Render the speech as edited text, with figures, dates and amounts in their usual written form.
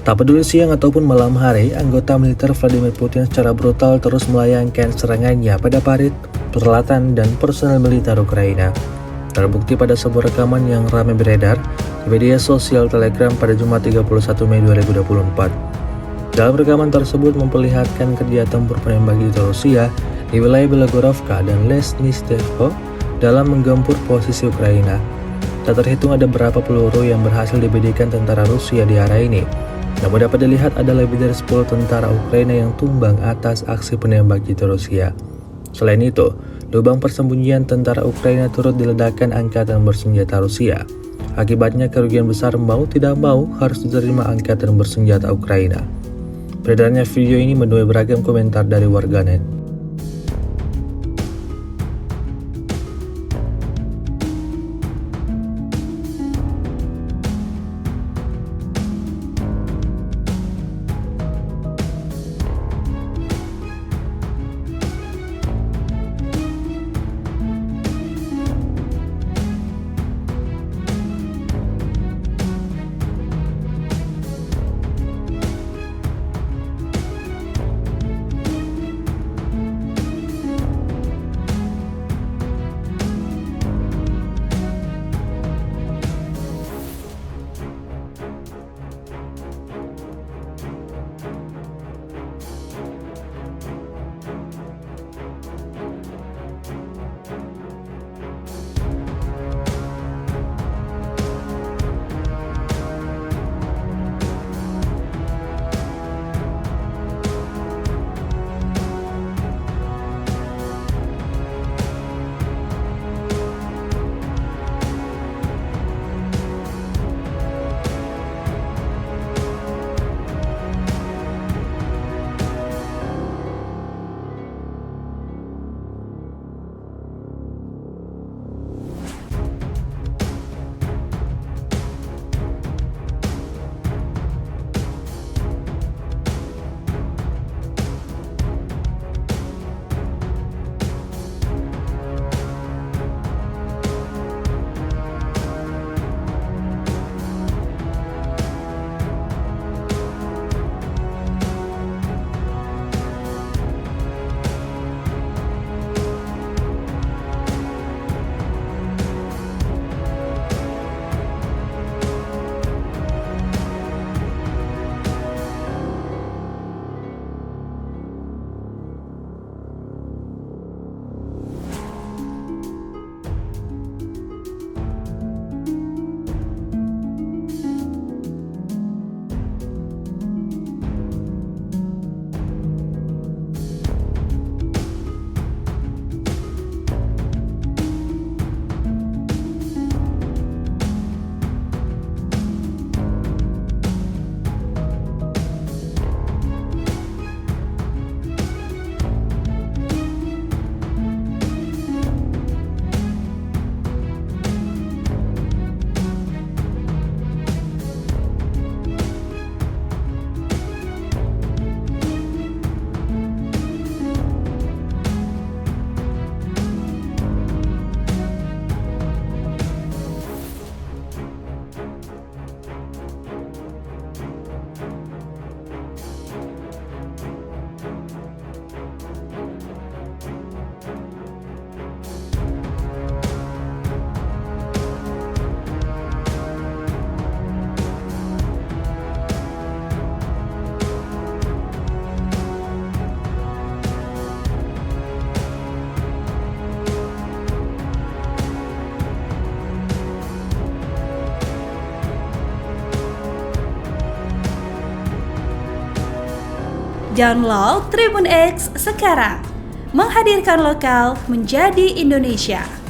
Tak peduli siang ataupun malam hari, anggota militer Vladimir Putin secara brutal terus melayangkan serangannya pada parit, peralatan, dan personel militer Ukraina. Terbukti pada sebuah rekaman yang ramai beredar di media sosial Telegram pada Jumat 31 Mei 2024. Dalam rekaman tersebut memperlihatkan kerja tempur penembak gitu Rusia di wilayah Belgorovka dan Lesnistevko dalam menggempur posisi Ukraina. Tak terhitung ada berapa peluru yang berhasil dibidikan tentara Rusia di area ini. Namun dapat dilihat ada lebih dari 10 tentara Ukraina yang tumbang atas aksi penembak gitu Rusia. Selain itu, lubang persembunyian tentara Ukraina turut diledakkan angkatan bersenjata Rusia. Akibatnya kerugian besar mau tidak mau harus diterima angkatan bersenjata Ukraina. Beredarnya video ini menuai beragam komentar dari warganet. Download Tribun X sekarang, menghadirkan lokal menjadi Indonesia.